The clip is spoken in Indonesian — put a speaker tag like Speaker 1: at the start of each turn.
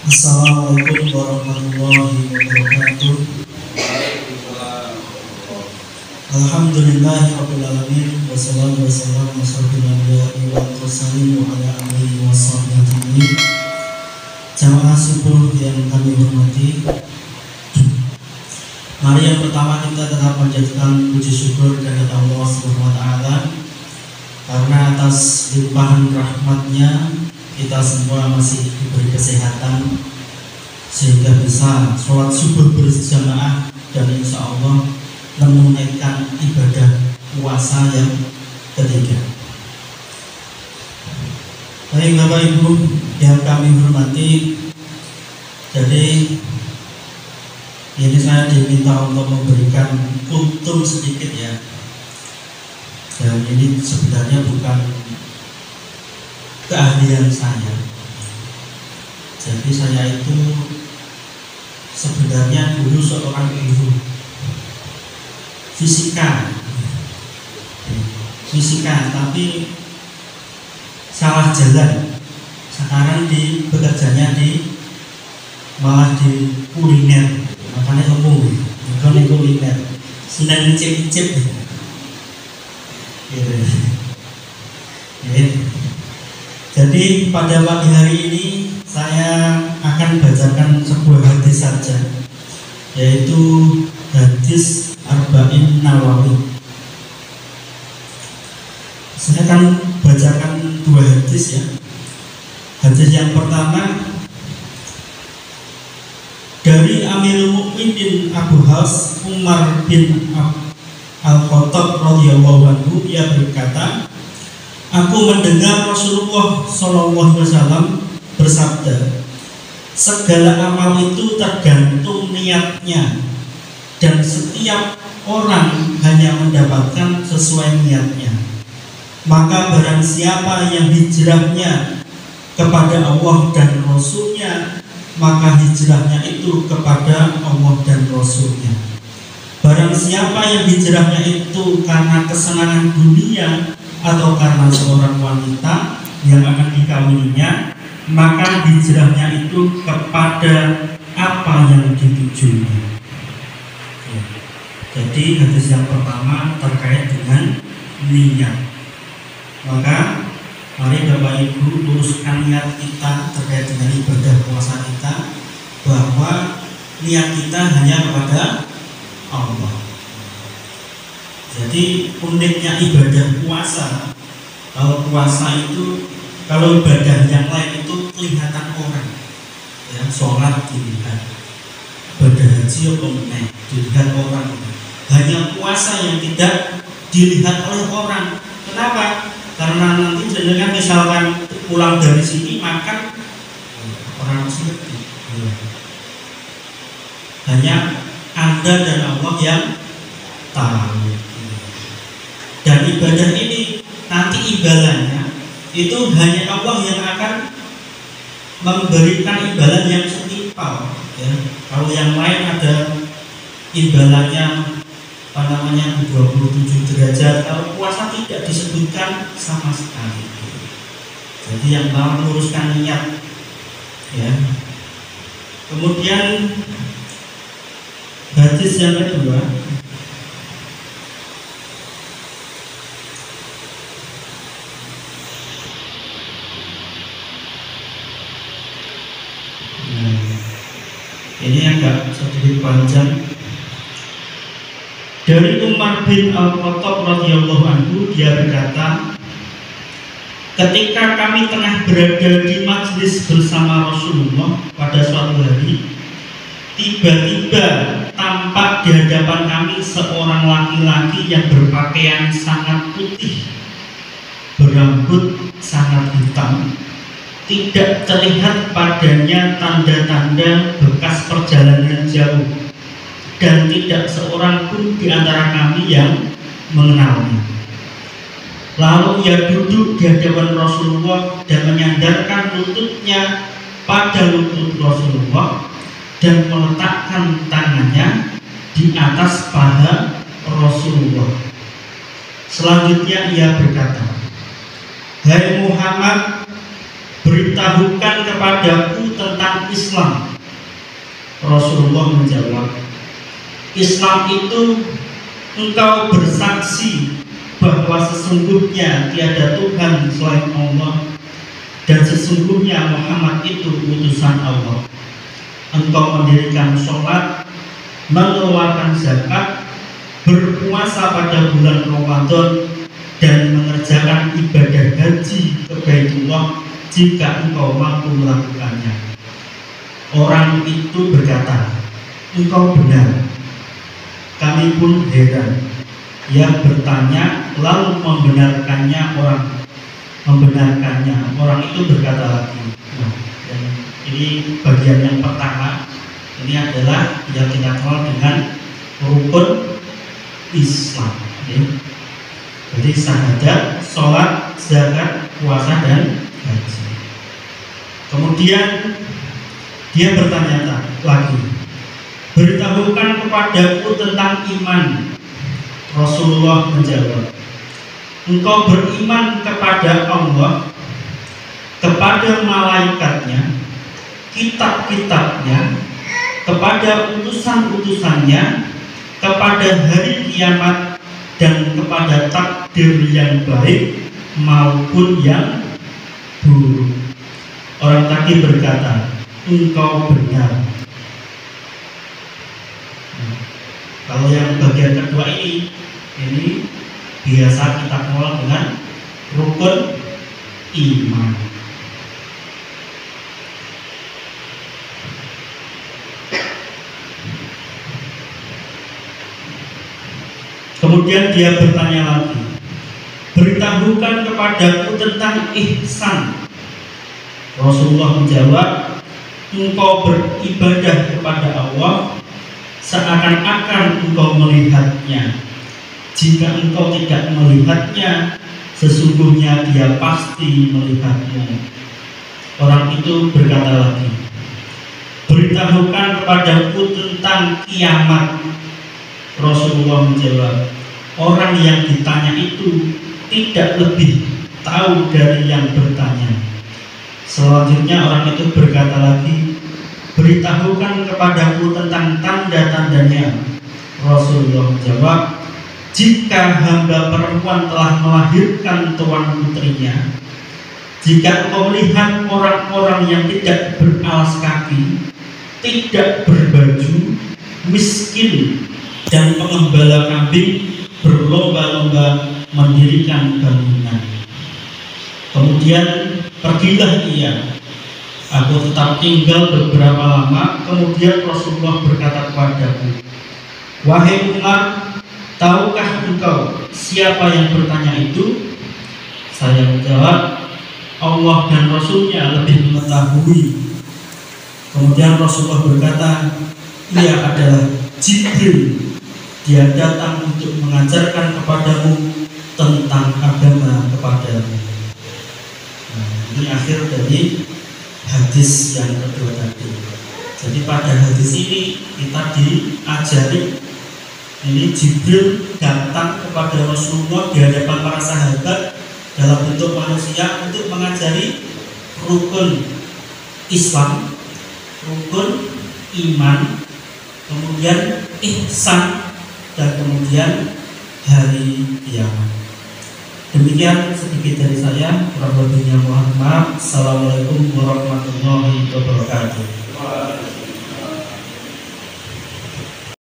Speaker 1: Assalamualaikum warahmatullahi wabarakatuh. Alhamdulillahirabbil alamin wassalatu wassalamu ala asyrofil anbiya'i wal mursalin wa ala alihi washabbihi. Jamaah subuh yang kami hormati, mari yang pertama kita tetap panjatkan puji syukur kepada Allah Subhanahu wa taala karena atas limpahan rahmatnya kita semua masih diberi kesehatan sehingga bisa sholat subuh berjamaah dan insya Allah menunaikan ibadah puasa yang ketiga. Baik Bapak Ibu yang kami hormati, jadi ini saya diminta untuk memberikan kultum sedikit ya. Dan ini sebenarnya bukan keahlian saya. Jadi saya itu sebenarnya dulu seorang guru fisika, tapi salah jalan. Sekarang bekerjanya malah di kuliner, makanya ngomong bukan di kuliner, sedang dicip-cip. Jadi pada pagi hari ini saya akan bacakan sebuah hadis saja, yaitu hadis Arba'in Nawawi. Saya akan bacakan dua hadis ya. Hadis yang pertama dari Amirul Mukminin Abu Hafs Umar bin Al-Khattab radhiyallahu anhu, ia berkata, aku mendengar Rasulullah SAW bersabda, segala amal itu tergantung niatnya dan setiap orang hanya mendapatkan sesuai niatnya. Maka barang siapa yang hijrahnya kepada Allah dan Rasulnya, maka hijrahnya itu kepada Allah dan Rasulnya. Barang siapa yang hijrahnya itu karena kesenangan dunia atau karena seorang wanita yang akan dikawininya, maka hijrahnya itu kepada apa yang ditujunya. Jadi hadis yang pertama terkait dengan niat. Maka mari Bapak Ibu luruskan niat kita terkait dengan ibadah puasa kita, bahwa niat kita hanya kepada Allah. Jadi uniknya ibadah puasa, kalau puasa itu, kalau ibadah yang lain itu kelihatan orang, ya, sholat dilihat, ibadah haji dilihat orang. Hanya puasa yang tidak dilihat oleh orang. Kenapa? Karena nanti jenengan misalkan pulang dari sini makan, orang masih ngerti. Hanya Anda dan Allah yang tahu. Dan ibadah ini nanti imbalannya itu hanya Allah yang akan memberikan imbalan yang setimpal. Ya. Kalau yang lain ada imbalannya 27 derajat, kalau puasa tidak disebutkan sama sekali. Jadi yang pertama meluruskan niat, ya. Kemudian hadis yang kedua, ini agak sedikit panjang. Dari Umar bin Al-Khattab radhiyallahu anhu, dia berkata, ketika kami tengah berada di majelis bersama Rasulullah pada suatu hari, tiba-tiba tampak di hadapan kami seorang laki-laki yang berpakaian sangat putih, berambut sangat hitam, tidak terlihat padanya tanda-tanda bekas perjalanan jauh, dan tidak seorang pun di antara kami yang mengenalnya. Lalu ia duduk di hadapan Rasulullah dan menyandarkan lututnya pada lutut Rasulullah dan meletakkan tangannya di atas paha Rasulullah. Selanjutnya ia berkata, "Hai Muhammad, beritahukan kepadaku tentang tentang Islam? Rasulullah menjawab, Islam itu engkau bersaksi bahwa sesungguhnya tiada Tuhan selain Allah dan sesungguhnya Muhammad itu utusan Allah. Engkau mendirikan sholat, mengeluarkan zakat, berpuasa pada bulan Ramadan, dan mengerjakan ibadah haji ke Baitullah jika engkau mampu melakukannya. Orang itu berkata, engkau benar. Kami pun heran. Ia bertanya lalu membenarkannya orang itu berkata lagi. Nah, dan ini bagian yang pertama. Ini adalah yang kita kenal dengan rukun Islam. Ya. Jadi syahadat, sholat, zakat, puasa, dan haji. Kemudian dia bertanya lagi, beritahukan kepadaku tentang iman. Rasulullah menjawab, engkau beriman kepada Allah, kepada malaikatnya, kitab-kitabnya, kepada utusan-utusannya, kepada hari kiamat, dan kepada takdir yang baik maupun yang buruk. Orang tadi berkata, engkau benar. Nah, kalau yang bagian kedua ini biasa kita kenal dengan rukun iman. Kemudian dia bertanya lagi, beritahukan kepadaku tentang ihsan. Rasulullah menjawab, engkau beribadah kepada Allah seakan-akan engkau melihatnya. Jika engkau tidak melihatnya, sesungguhnya dia pasti melihatmu. Orang itu berkata lagi, beritahukan kepadaku tentang kiamat. Rasulullah menjawab, orang yang ditanya itu tidak lebih tahu dari yang bertanya. Selanjutnya orang itu berkata lagi, beritahukan kepadaku tentang tanda-tandanya. Rasulullah menjawab, jika hamba perempuan telah melahirkan tuan putrinya, jika engkau melihat orang-orang yang tidak beralas kaki, tidak berbaju, miskin, dan pengembala kambing berlomba-lomba mendirikan bangunan. Kemudian pergilah ia. Aku tetap tinggal beberapa lama. Kemudian Rasulullah berkata kepadaku, wahai Umar, tahukah engkau siapa yang bertanya itu? Saya menjawab, Allah dan Rasulnya lebih mengetahui. Kemudian Rasulullah berkata, ia adalah Jibril. Dia datang untuk mengajarkan kepadamu tentang agama kepadamu. Nah, ini akhir dari hadis yang kedua tadi. Jadi pada hadis ini kita diajari, ini Jibril datang kepada Rasulullah di hadapan para sahabat dalam bentuk manusia untuk mengajari rukun Islam, rukun iman, kemudian ihsan, dan kemudian hari kiamat. Demikian sedikit dari saya, kurang lebihnya mohon maaf. Assalamualaikum warahmatullahi wabarakatuh.